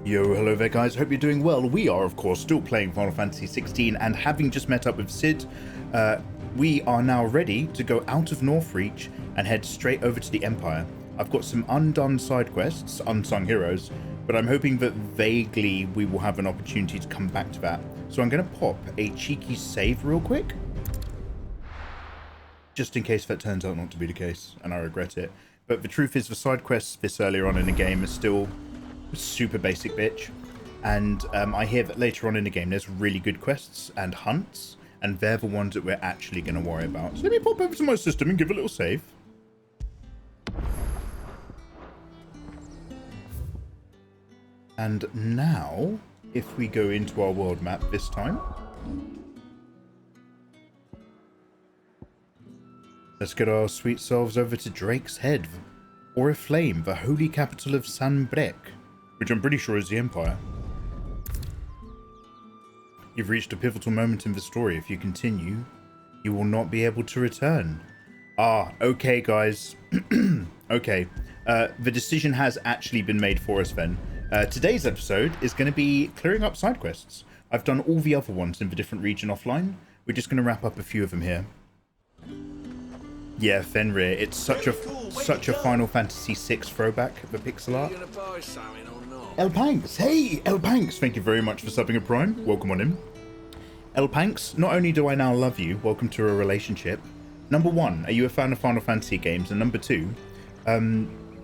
Yo, hello there guys, hope you're doing well. We are of course still playing Final Fantasy XVI, and having just met up with Sid, we are now ready to go out of Northreach and head straight over to the Empire. I've got some undone side quests, unsung heroes, but I'm hoping that vaguely we will have an opportunity to come back to that. So I'm going to pop a cheeky save real quick, just in case that turns out not to be the case and I regret it. But the truth is, the side quests this earlier on in the game are still super basic bitch, and I hear that later on in the game there's really good quests and hunts, and they're the ones that we're actually going to worry about. So let me pop over to my system and give a little save. And now if we go into our world map this time, let's get our sweet selves over to Drake's Head, or Aflame, the holy capital of Sanbreque, which I'm pretty sure is the Empire. You've reached a pivotal moment in the story. If you continue, you will not be able to return. Ah, okay guys. Okay, the decision has actually been made for us then. Today's episode is going to be clearing up side quests. I've done all the other ones in the different region offline. We're just going to wrap up a few of them here. Yeah, Fenrir, it's such a Final Fantasy VI throwback, the pixel art. El Panks, hey, El Panks, thank you very much for subbing a Prime. Welcome on in. El Panks, not only do I now love you, welcome to a relationship. Number one, are you a fan of Final Fantasy games? And number two,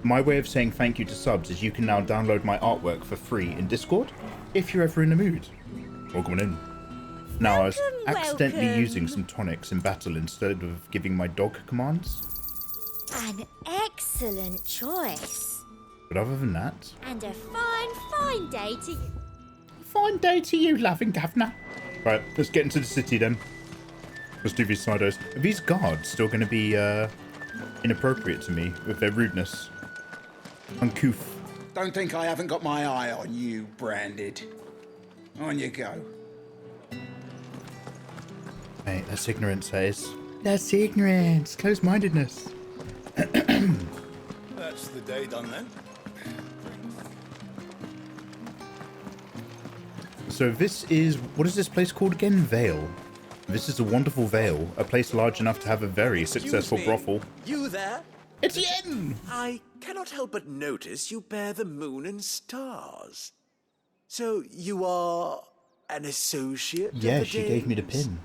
my way of saying thank you to subs is you can now download my artwork for free in Discord if you're ever in the mood. Welcome on in. Now, I was accidentally using some tonics in battle instead of giving my dog commands. An excellent choice. But other than that... And a fine day to you. Fine day to you, loving governor. Right, let's get into the city then. Let's do these sidos. Are these guards still going to be inappropriate to me with their rudeness? Uncouth. Don't think I haven't got my eye on you, Branded. On you go. Mate, that's ignorance, that is. That's ignorance. Close-mindedness. That's the day done then. So this is... What is this place called again? Vale. This is a wonderful vale. A place large enough to have a very successful brothel. You there? It's Yen! I cannot help but notice you bear the moon and stars. So you are an associate of Yeah, the she gave me the Danes? pin.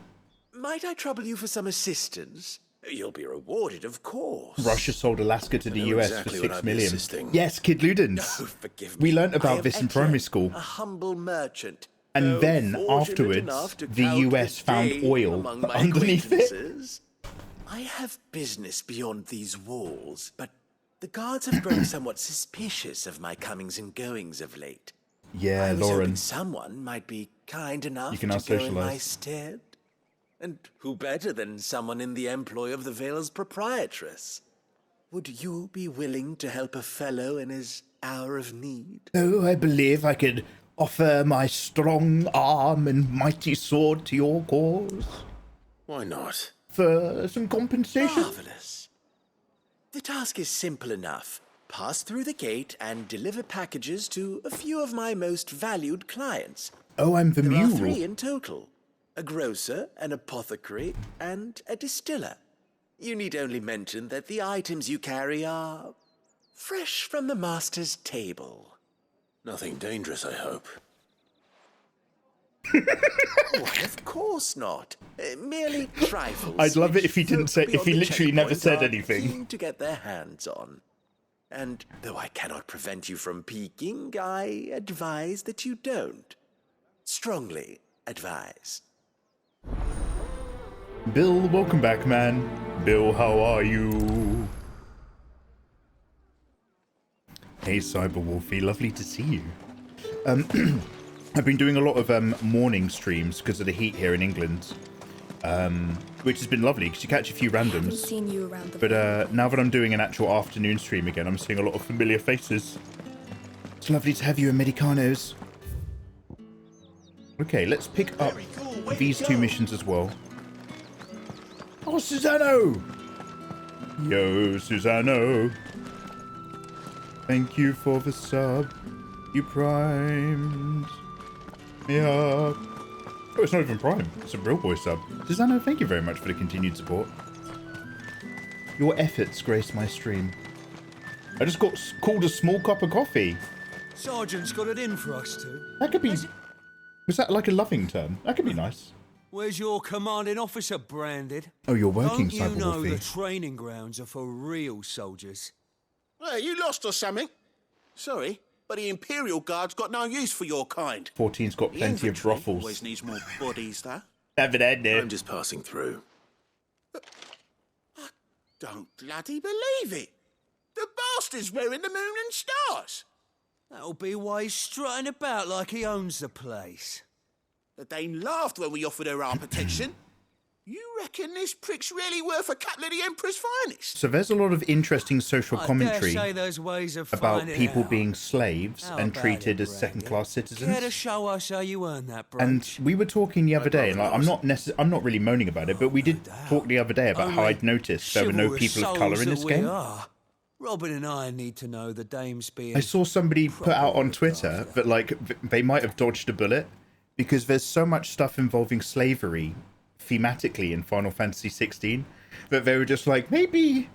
Might I trouble you for some assistance? You'll be rewarded, of course. Russia sold Alaska to the US exactly for what 6 I'd be million. assisting. Yes, Kid Ludens. Oh, forgive We me. learnt I about am this in Etienne, primary school. a humble merchant. And though then, fortunate afterwards, enough to the count US the found Dane oil among my underneath it. acquaintances. I have business beyond these walls, but the guards have grown somewhat suspicious of my comings and goings of late. Yeah, I was Lauren. hoping someone might be kind enough You can to now go in my socialise. stead. And who better than someone in the employ of the Vale's proprietress? Would you be willing to help a fellow in his hour of need? Oh, I believe I could offer my strong arm and mighty sword to your cause. Why not? For some compensation? Marvelous. The task is simple enough. Pass through the gate and deliver packages to a few of my most valued clients. Oh, I'm the There are mule. 3 in total. A grocer, an apothecary, and a distiller. You need only mention that the items you carry are fresh from the master's table. Nothing dangerous, I hope. Why, of course not. Merely trifles. I'd love it which if he didn't folk say- if beyond he the literally never checkpoint said are anything. keen to get their hands on. And though I cannot prevent you from peeking, I advise that you don't. Strongly advise. Bill, welcome back, man. Bill, how are you? Hey, Cyberwolfie, lovely to see you. I've been doing a lot of morning streams because of the heat here in England, which has been lovely because you catch a few randoms. Seen you around the But now that I'm doing an actual afternoon stream again, I'm seeing a lot of familiar faces. It's lovely to have you, Americanos. Okay, let's pick up these 2 missions as well. Oh, Susano! Yo, Susano. Thank you for the sub. You primed me up. Oh, it's not even Prime. It's a real boy sub. Susanna, thank you very much for the continued support. Your efforts grace my stream. I just got called a small cup of coffee. Sergeant's got it in for us two. That could be... Was that like a loving term? That could be nice. Where's your commanding officer branded? Oh, you're working, Don't you know Cyberwolfie. the training grounds are for real soldiers? Well, you lost or something? Sorry, but the Imperial Guard's got no use for your kind. 14's got The plenty of infantry brothels. always needs more bodies, though. Evidently. I'm just passing through. But I don't bloody believe it. The bastard's wearing the moon and stars. That'll be why he's strutting about like he owns the place. The Dane laughed when we offered her our protection. You reckon this prick's really worth a couple of the Emperor's finest? So there's a lot of interesting social I commentary dare say there's ways of about finding people out. being slaves How and about treated it, as second-class Care to citizens. show us how you earn that brooch? And we were talking the other day, and like, I'm not really moaning about it, but we did talk the other day about how Only I'd noticed there were no chivalrous people of colour souls in this that we game. are. Robin and I need to know the dame's being... I saw somebody put out on Twitter that like they might have dodged a bullet because there's so much stuff involving slavery thematically in Final Fantasy XVI that they were just like, maybe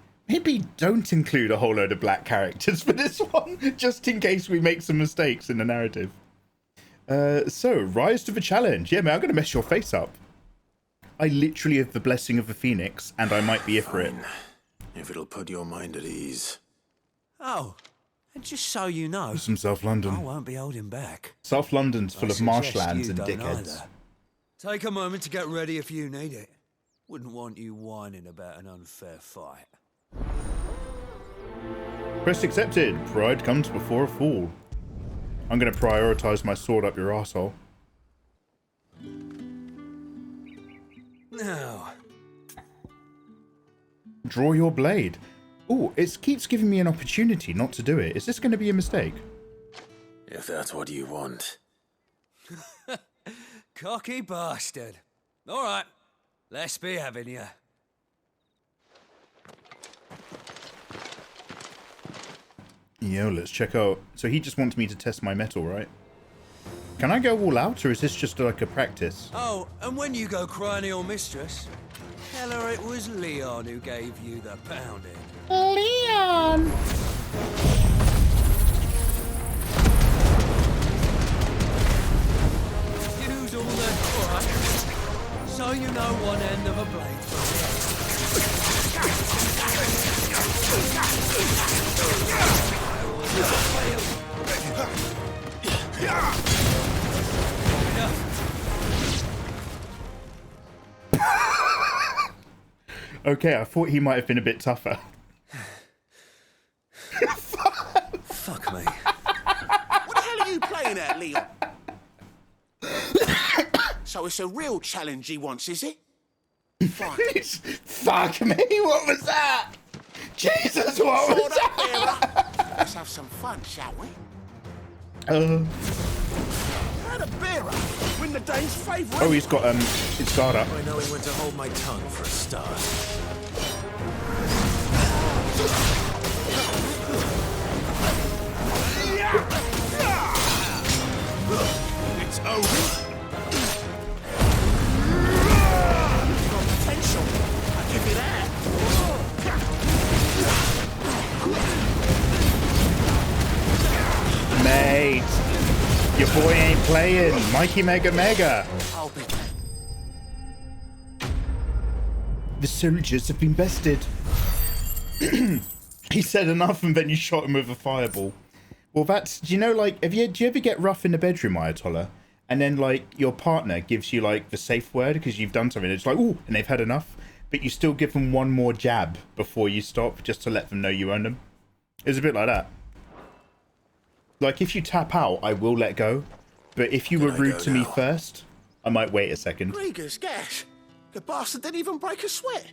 don't include a whole load of black characters for this one, just in case we make some mistakes in the narrative. So, rise to the challenge. Yeah, man, I'm going to mess your face up. I literally have the blessing of the Phoenix, and I might be for it. If it'll put your mind at ease. Oh, and just so you know, Some South London. I won't be holding back. South London's full I of suggest marshlands you and don't dickheads. either. Take a moment to get ready if you need it. Wouldn't want you whining about an unfair fight. Quest accepted. Pride comes before a fall. I'm going to prioritise my sword up your asshole. Now, Draw your blade. Oh, it keeps giving me an opportunity not to do it. Is this going to be a mistake? If that's what you want. cocky bastard. All right, let's be having you. Yo, let's check out. So he just wants me to test my metal, right? Can I go all out, or is this just like a practice? Oh, and when you go crying to your mistress, tell her it was Leon who gave you the pounding. Leon! Use all the cry, so you know one end of a blade Okay, I thought he might have been a bit tougher. Fuck me. What the hell are you playing at, Leon? So it's a real challenge he wants, is it? Fine. Fuck me, what was that? Jesus, what was Sword up, that? bearer. Let's have some fun, shall we? How the bearer win the Dane's favourite? Oh, he's got his guard up. I know when to hold my tongue for a start. It's over. Got potential. I'll give you that. Mate, your boy ain't playing. Mikey Mega Mega. I'll be. The soldiers have been bested. He said enough and then you shot him with a fireball. Well, that's, do you know, like, do you ever get rough in the bedroom, Ayatollah? And then, like, your partner gives you, like, the safe word because you've done something. It's like, ooh, and they've had enough. But you still give them one more jab before you stop just to let them know you own them. It's a bit like that. Like, if you tap out, I will let go. But if you were rude to me first, I might wait a second. Krieger's gas. The bastard didn't even break a sweat.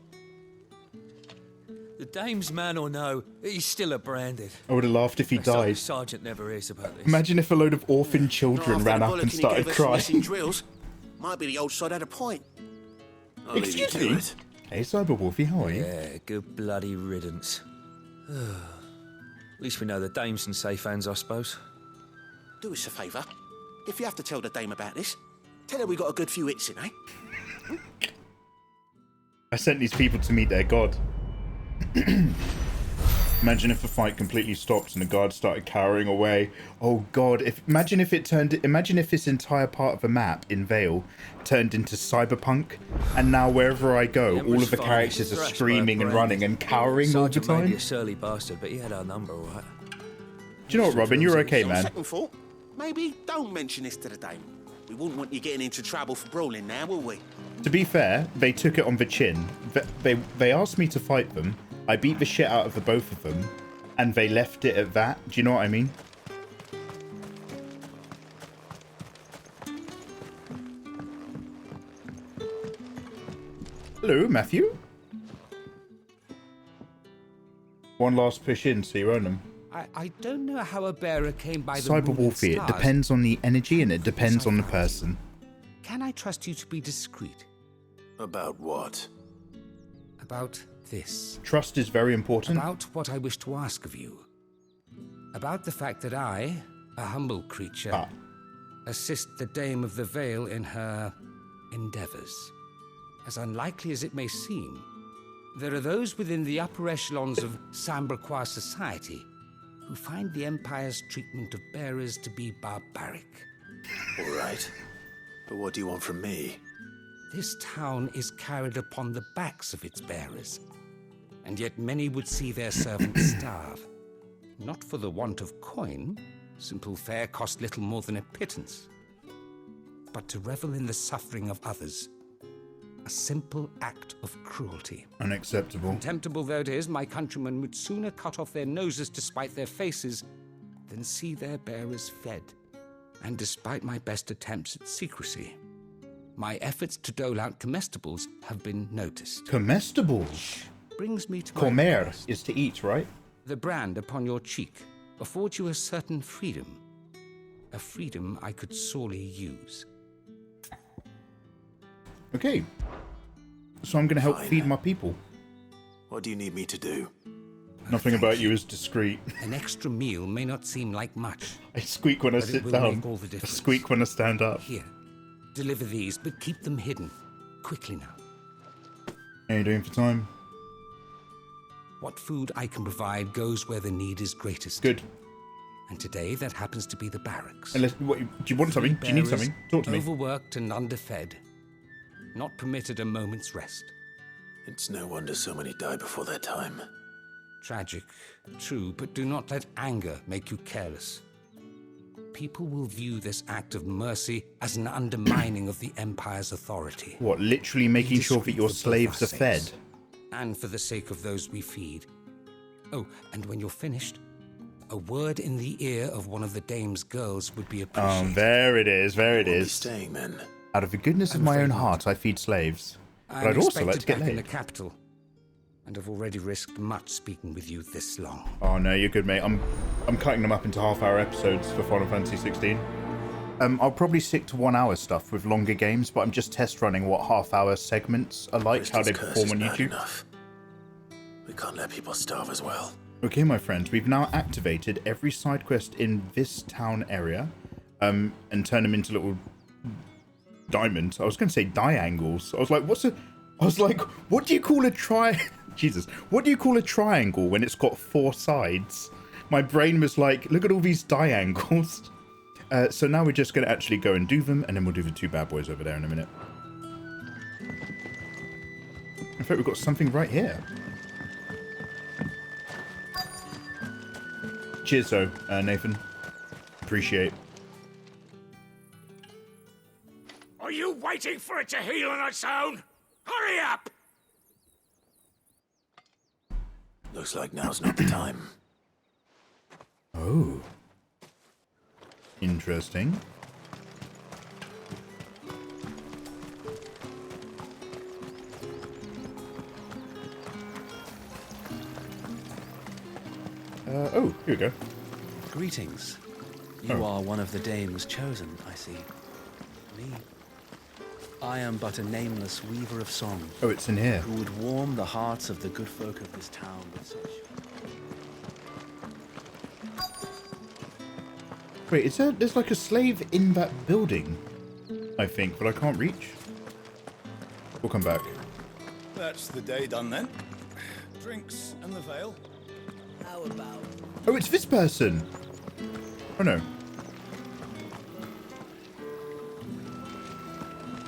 The dame's man or no, he's still a branded. I would have laughed if he That's what the died. sergeant never is about this. Imagine if a load of orphan Not children after ran the up and bollocking he started gave us messing crying. drills. Might be the old sod had a point. I'll leave you Excuse to me? it. Hey, Cyberwolfie, how are you? Yeah, good bloody riddance. At least we know the dame's in safe hands, I suppose. Do us a favour. If you have to tell the dame about this, tell her we got a good few hits in, eh? I sent these people to meet their god. Imagine if the fight completely stopped and the guard started cowering away. Oh god, imagine if this entire part of the map in Vale turned into Cyberpunk, and now wherever I go, all of the characters are screaming and running and cowering all the Sergeant may be time. a surly bastard, but he had our number, all right? Do you know what, Robin? You're okay, On man. second thought, maybe don't mention this to the dame. We wouldn't want you getting into trouble for brawling now, will we? To be fair, they took it on the chin. They asked me to fight them. I beat the shit out of the both of them, and they left it at that. Do you know what I mean? Hello, Matthew. One last push in, so you own them. I don't know how a bearer came by the Cyber moon and warfare. It stars. depends on the energy, and it depends on the person. Can I trust you to be discreet About what? about this? Trust is very important. About what I wish to ask of you. About the fact that I, a humble creature, assist the Dame of the Vale in her endeavors. As unlikely as it may seem, there are those within the upper echelons of Samberquois society who find the Empire's treatment of bearers to be barbaric. All right. But what do you want from me? This town is carried upon the backs of its bearers, and yet many would see their servants starve. Not for the want of coin, simple fare cost little more than a pittance, but to revel in the suffering of others. A simple act of cruelty. Unacceptable. Contemptible though it is, my countrymen would sooner cut off their noses to spite their faces than see their bearers fed. And despite my best attempts at secrecy, my efforts to dole out comestibles have been noticed. Comestibles. Brings me to my Comer request. is to eat, right? The brand upon your cheek affords you a certain freedom. A freedom I could sorely use. Okay. So I'm going to help Fine. feed my people. What do you need me to do? Nothing about you is discreet. An extra meal may not seem like much. I squeak when I But it sit will down. make all the I difference. squeak when I stand up. Here, deliver these, but keep them hidden. Quickly now. How you doing for time? What food I can provide goes where the need is greatest. Good. And today that happens to be the barracks. Unless, what, do you want something? Do you need Bearers, something? Talk to me. Overworked and underfed. Not permitted a moment's rest. It's no wonder so many die before their time. Tragic, true, but do not let anger make you careless. People will view this act of mercy as an undermining of the Empire's authority. What, literally making sure that discreet your for both slaves our are fed? sakes, and for the sake of those we feed. Oh, and when you're finished, a word in the ear of one of the dame's girls would be appreciated. There it is. There it We'll be is. staying then. Out of the goodness of I'm my own afraid heart, I feed slaves. But I'm I'd also like expected to get back in the laid. capital, and have already risked much speaking with you this long. Oh no, you're good, mate. I'm cutting them up into half-hour episodes for Final Fantasy 16. I'll probably stick to 1 hour stuff with longer games, but I'm just test running what half-hour segments are like, how they Kristen's curse perform is on bad YouTube. enough. We can't let people starve as well. Okay, my friends, we've now activated every side quest in this town area, and turned them into little diamonds. I was going to say diangles. I was like, what do you call a Jesus, what do you call a triangle when it's got 4 sides? My brain was like, look at all these diangles. So now we're just going to actually go and do them, and then we'll do the 2 bad boys over there in a minute. In fact, we've got something right here. Cheers, though, Nathan. Appreciate. Are you waiting for it to heal on its own? Hurry up! Looks like now's not the time. Oh. Interesting. Oh, here we go. Greetings. You are one of the dames chosen, I see. Me. I am but a nameless weaver of song, Oh, it's in here. who would warm the hearts of the good folk of this town with such... Wait, is there's like a slave in that building, I think, but I can't reach. We'll come back. That's the day done then. Drinks and the veil. How about? Oh, it's this person. Oh no.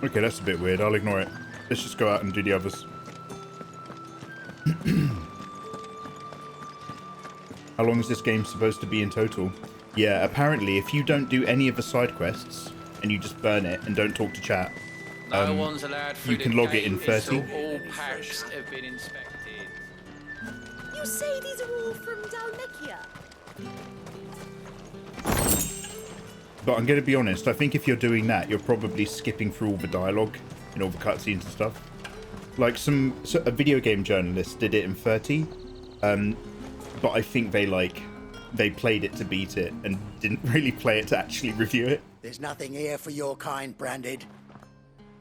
Okay, that's a bit weird. I'll ignore it. Let's just go out and do the others. How long is this game supposed to be in total? Yeah, apparently if you don't do any of the side quests and you just burn it and don't talk to chat, No one's allowed you can log it in 30. until all packs have been inspected. You say these are all from Dalmekia? But I'm going to be honest, I think if you're doing that, you're probably skipping through all the dialogue and all the cutscenes and stuff. Like a video game journalist did it in 30, but I think they played it to beat it and didn't really play it to actually review it. There's nothing here for your kind, Branded.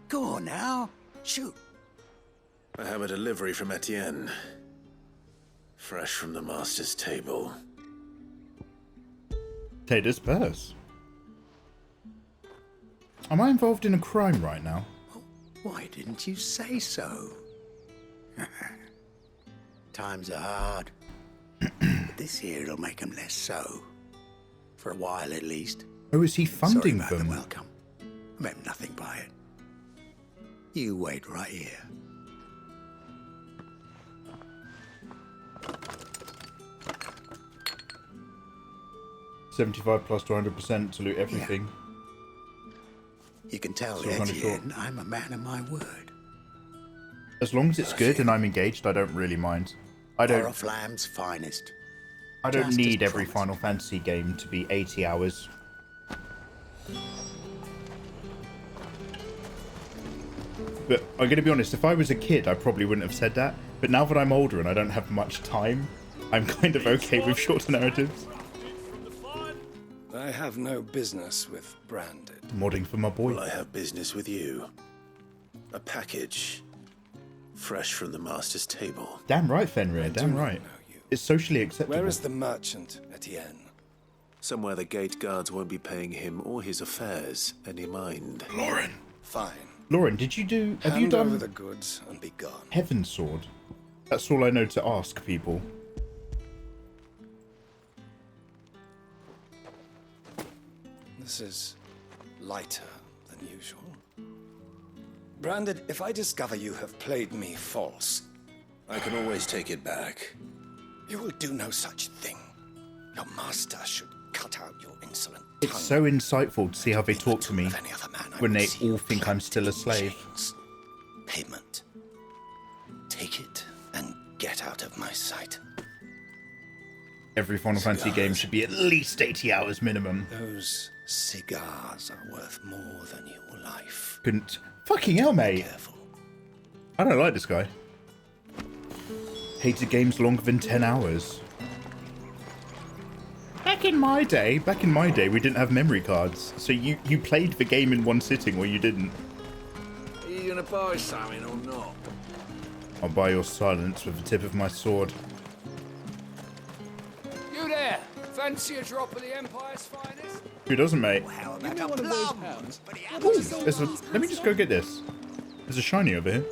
Go on now. Shoot. I have a delivery from Etienne. Fresh from the master's table. Tater's purse. Am I involved in a crime right now? Why didn't you say so? Times are hard. But this here'll make them less so. For a while at least. Oh, is he funding Sorry about them? the welcome. I meant nothing by it. You wait right here. $75 plus 200% to loot everything. You can tell So kind of Etienne I'm a man of my word. As long as it's good and I'm engaged, I don't really mind. I don't Oriflamme's finest. Just need every Final Fantasy game to be 80 hours. But I'm going to be honest, if I was a kid, I probably wouldn't have said that. But now that I'm older and I don't have much time, I'm kind of okay with shorter narratives. I have no business with Branded. Modding for my boy. Well, I have business with you. A package. Fresh from the master's table. Damn right, Fenrir, damn right. It's socially acceptable. Where is the merchant, Etienne? Somewhere the gate guards won't be paying him or his affairs any mind. Lauren. Fine. Lauren, did you do... Have you Hand done... over the goods and be gone. Heaven's Sword? That's all I know to ask people. This is lighter than usual. Branded, if I discover you have played me false... I can always take it back. You will do no such thing. Your master should cut out your insolent tongue. It's so insightful to see how they talk to me when they all think I'm still a slave. Payment. Take it and get out of my sight. Every Final Fantasy game should be at least 80 hours minimum. Those cigars are worth more than your life. Couldn't... Fucking hell, mate. I don't like this guy. Hated games longer than 10 hours. Back in my day, we didn't have memory cards. So you played the game in one sitting or you didn't. Are you gonna buy something or not? I'll buy your silence with the tip of my sword. You there! Fancy a drop of the Empire's finest? Who doesn't, mate? How about a plum? Let me just go get this. There's a shiny over here.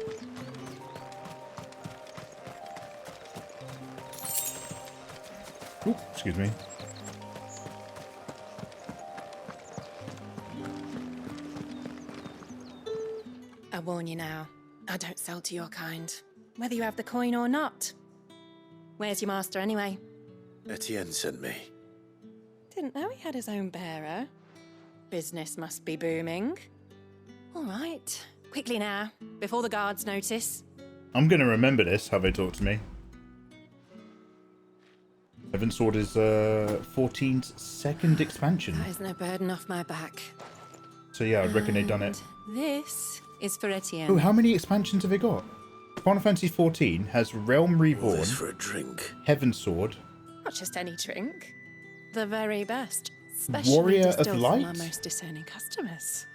Ooh, excuse me. I warn you now, I don't sell to your kind, whether you have the coin or not. Where's your master anyway? Etienne sent me. Didn't know he had his own bearer. Business must be booming. All right, quickly now, before the guards notice. I'm gonna remember this, how they talk to me. Heaven's Sword is 14's second expansion. That isn't a burden off my back. So yeah, I reckon they've done it. This is for Etienne. Oh, how many expansions have they got? Final Fantasy XIV has Realm Reborn, This for a drink. Heaven's Sword, Not just any drink. The very best. Specially Warrior of distilled from our Light? most discerning customers.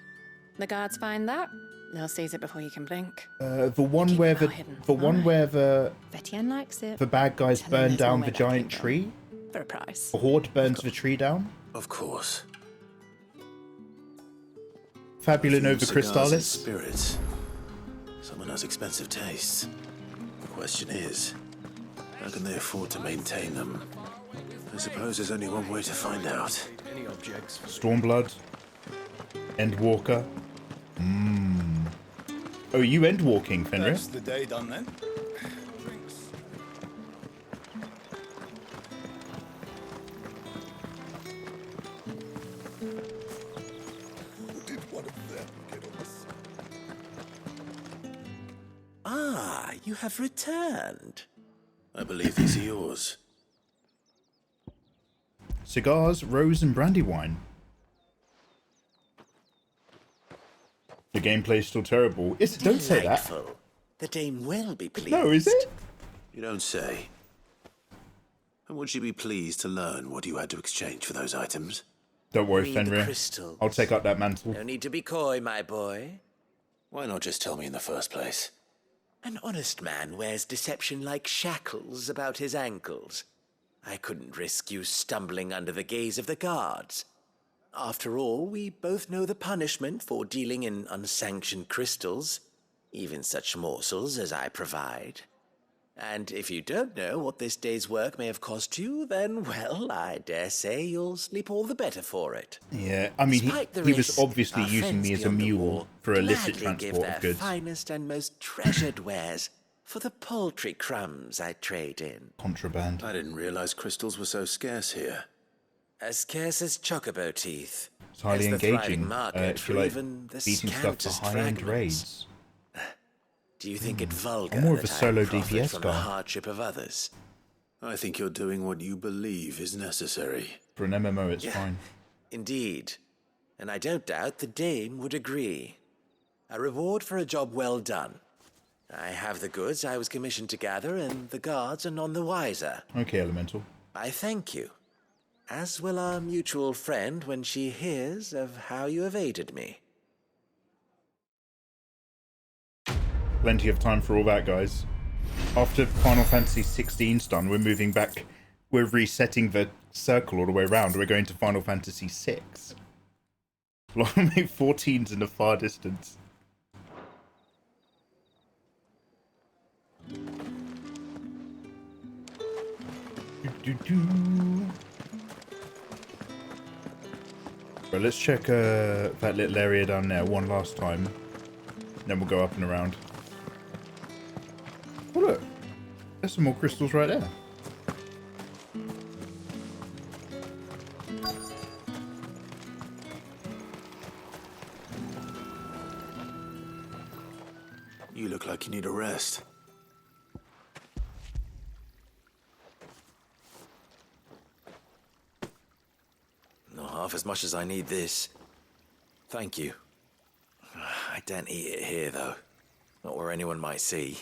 The guards find that, they'll seize it before you can blink. the one where the Etienne likes it. the bad guys Tell him burn there's down no the way that giant came tree. For a price. The Horde burns the tree down. Of course. Fabula Nova Cigars and Crystallis. spirits. Someone has expensive tastes. The question is, how can they afford to maintain them? I suppose there's only one way to find out. Stormblood. Endwalker. Oh, you endwalking, Fenrir? That's the day done then. Ah, you have returned. I believe these are yours. Cigars, rose, and brandy wine. The gameplay's still terrible. Don't say that. Delightful. The dame will be pleased. No, is it? You don't say. And would she be pleased to learn what you had to exchange for those items? Don't worry, Read the Fenrir. crystals. I'll take up that mantle. No need to be coy, my boy. Why not just tell me in the first place? An honest man wears deception like shackles about his ankles. I couldn't risk you stumbling under the gaze of the guards. After all, we both know the punishment for dealing in unsanctioned crystals, even such morsels as I provide. And if you don't know what this day's work may have cost you, then, well, I dare say you'll sleep all the better for it. Yeah, I mean, Despite the he was risk, obviously our using me friends as a beyond the mule wall for illicit gladly give transport their of goods. finest and most treasured wares for the paltry crumbs I trade in. Contraband. I didn't realize crystals were so scarce here. As scarce as chocobo teeth. It's highly as the thriving engaging market if for you like even the beating stuff for scantest high-end fragments. raids. Do you think it vulgar I'm more of a that solo I profit DPS from guy. the hardship of others? I think you're doing what you believe is necessary. For an MMO, it's Yeah. fine. Indeed. And I don't doubt the dame would agree. A reward for a job well done. I have the goods I was commissioned to gather, and the guards are none the wiser. Okay, Elemental. I thank you. As will our mutual friend when she hears of how you have aided me. Plenty of time for all that, guys. After Final Fantasy XVI's done, we're moving back. We're resetting the circle all the way around. We're going to Final Fantasy VI. Like 14's in the far distance. Well, let's check that little area down there one last time. Then we'll go up and around. Oh look, there's some more crystals right there. You look like you need a rest. Not half as much as I need this. Thank you. I daren't eat it here, though. Not where anyone might see.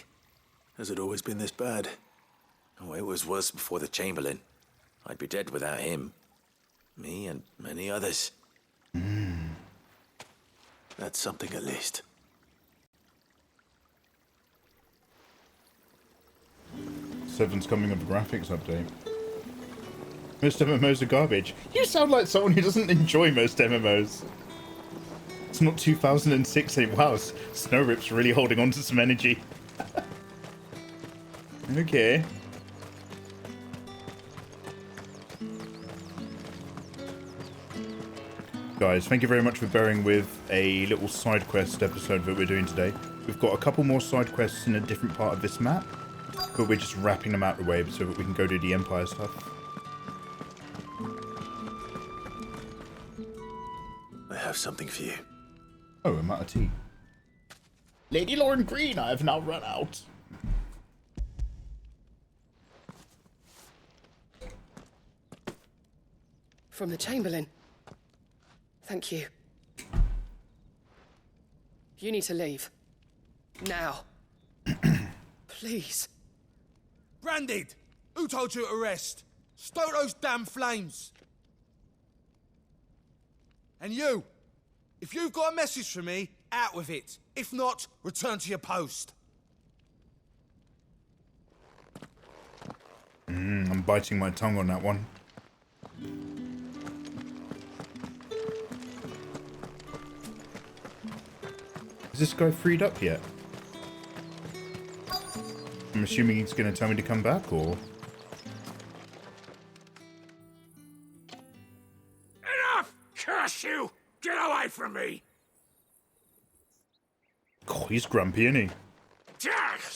Has it always been this bad? Oh, it was worse before the Chamberlain. I'd be dead without him. Me and many others. That's something at least. Seven's coming with a graphics update. Most MMOs are garbage. You sound like someone who doesn't enjoy most MMOs. It's not 2006 anymore. Wow, Snowrip's really holding on to some energy. Okay. Guys, thank you very much for bearing with a little side quest episode that we're doing today. We've got a couple more side quests in a different part of this map, but we're just wrapping them out the way so that we can go do the Empire stuff. I have something for you. Oh, I'm out of tea. Lady Lauren Green, I have now run out. From the Chamberlain. Thank you. You need to leave. Now. Please. Branded! Who told you to rest? Stoke those damn flames! And you! If you've got a message for me, out with it. If not, return to your post. I'm biting my tongue on that one. Is this guy freed up yet? I'm assuming he's going to tell me to come back, or... Enough! Curse you! Get away from me! Oh, he's grumpy, isn't he?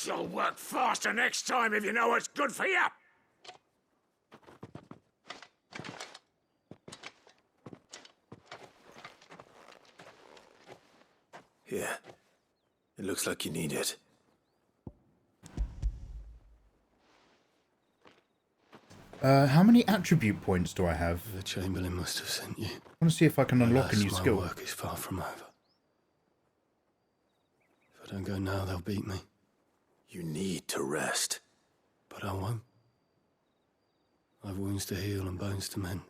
You'll work faster next time if you know what's good for you! Here. It looks like you need it. How many attribute points do I have? The Chamberlain must have sent you. I want to see if I can unlock a new My skill. work is far from over. If I don't go now, they'll beat me. You need to rest. But I won't. I've wounds to heal and bones to mend.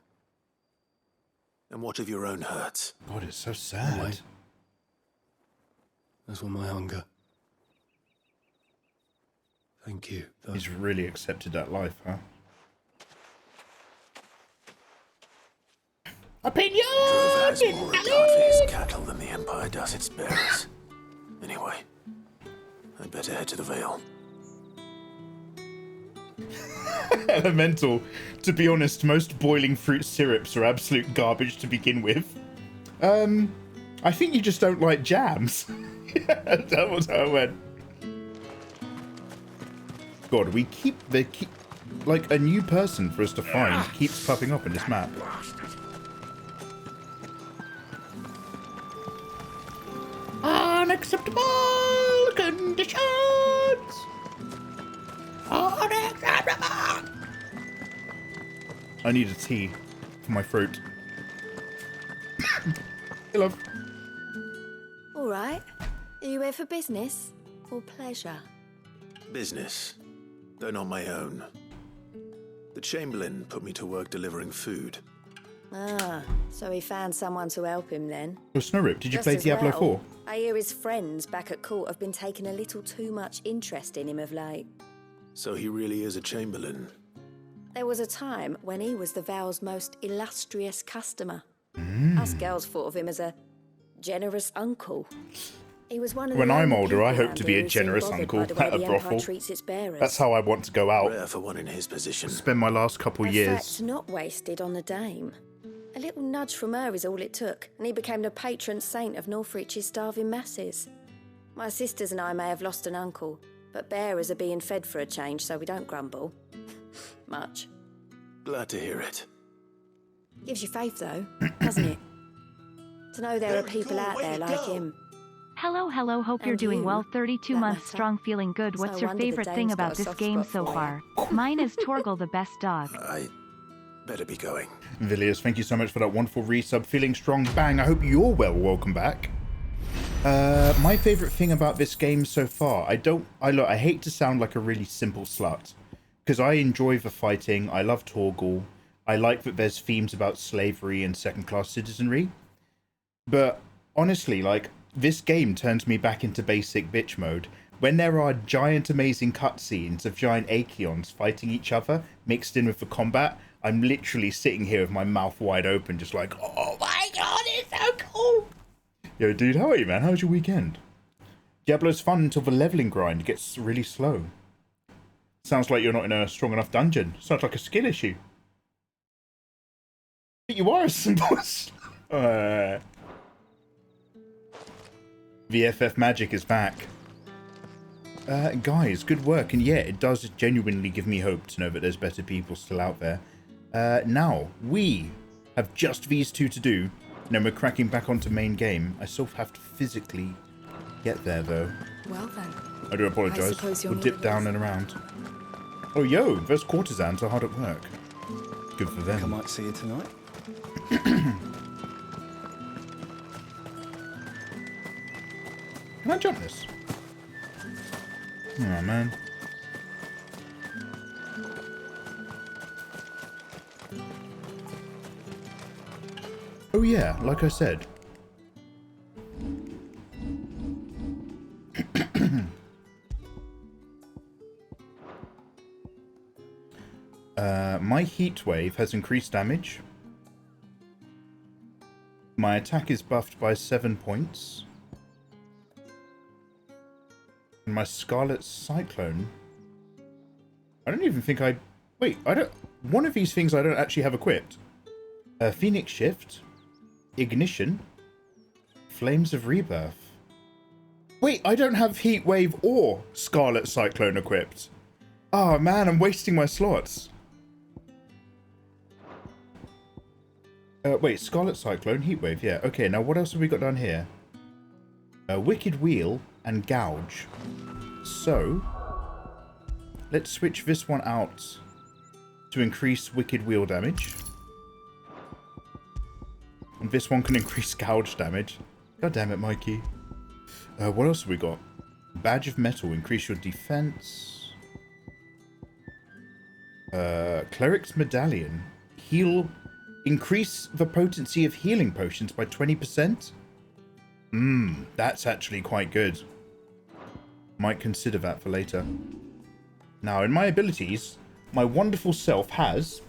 And what of your own hurts? God, it's so sad. Wait. That's what my hunger. Thank you. He's really accepted that life, huh? Opinion! Drove has more regard for his cattle than the Empire does its bearers. Anyway, I'd better head to the Vale. Elemental. To be honest, most boiling fruit syrups are absolute garbage to begin with. I think you just don't like jams. That was how it went. God, we keep like a new person for us to find keeps popping up in this map. Unacceptable conditions. Unacceptable. I need a tea for my throat. Hey, love. All right. Are you here for business or pleasure? Business, though not my own. The Chamberlain put me to work delivering food. Ah, so he found someone to help him then. Oh, Snowrip, did you Just play as Diablo well, 4? I hear his friends back at court have been taking a little too much interest in him of late. So he really is a Chamberlain. There was a time when he was the Vale's most illustrious customer. Us girls thought of him as a generous uncle. He was one of When the I'm only older, I people hope to around be here a who seemed generous bothered uncle by the way at a the Empire brothel. treats its bearers. That's how I want to go out. Rare for one in his position. Spend my last couple A years. fact not wasted on the dame. A little nudge from her is all it took, and he became the patron saint of Northrich's starving masses. My sisters and I may have lost an uncle, but bearers are being fed for a change, so we don't grumble. Much. Glad to hear it. Gives you faith, though, doesn't it? To know there are people out there like him. Hello, hope you're And doing you, well. 32 that months matter. strong, feeling good. So What's your wonder the favorite thing dame's about got a this soft game spot so for far? Mine is Torgal, the best dog. I better be going. Villiers, thank you so much for that wonderful resub. Feeling strong, bang. I hope you're well. Welcome back. My favorite thing about this game so far, I hate to sound like a really simple slut, because I enjoy the fighting. I love Torgal. I like that there's themes about slavery and second-class citizenry. But honestly, like, this game turns me back into basic bitch mode. When there are giant amazing cutscenes of giant Acheons fighting each other, mixed in with the combat, I'm literally sitting here with my mouth wide open, just like, oh my god, it's so cool! Yo, dude, how are you, man? How was your weekend? Diablo's fun until the leveling grind gets really slow. Sounds like you're not in a strong enough dungeon. Sounds like a skill issue. But you are a simple VFF Magic is back. Guys, good work. And yeah, it does genuinely give me hope to know that there's better people still out there. Now, we have just these two to do. And then we're cracking back onto main game. I still have to physically get there, though. Well then. I do apologise. We'll dip down and around. Oh, yo, those courtesans are hard at work. Good for them. I might see you tonight. Can I jump this? Oh, man. Oh, yeah, like I said. My heat wave has increased damage. My attack is buffed by 7 points. And my Scarlet Cyclone. I don't even think I... Wait, I don't... One of these things I don't actually have equipped. Phoenix Shift. Ignition. Flames of Rebirth. Wait, I don't have Heat Wave or Scarlet Cyclone equipped. Oh man, I'm wasting my slots. Wait, Scarlet Cyclone, Heat Wave, yeah. Okay, now what else have we got down here? Wicked Wheel and Gouge. So, let's switch this one out to increase Wicked Wheel damage. And this one can increase Gouge damage. God damn it, Mikey. What else have we got? Badge of Metal, increase your defense. Cleric's Medallion, heal, increase the potency of healing potions by 20%. That's actually quite good. Might consider that for later. Now, in my abilities, my wonderful self has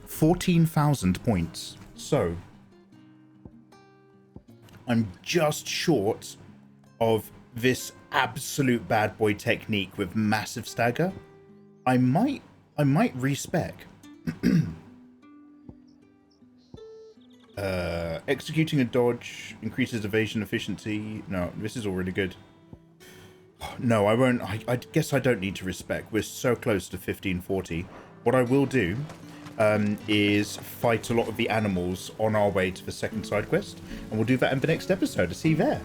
14,000 points. So, I'm just short of this absolute bad boy technique with massive stagger. I might respec. Executing a dodge increases evasion efficiency. No, this is already good. No, I won't. I guess I don't need to respec. We're so close to 1540. What I will do is fight a lot of the animals on our way to the second side quest, and we'll do that in the next episode. See you there.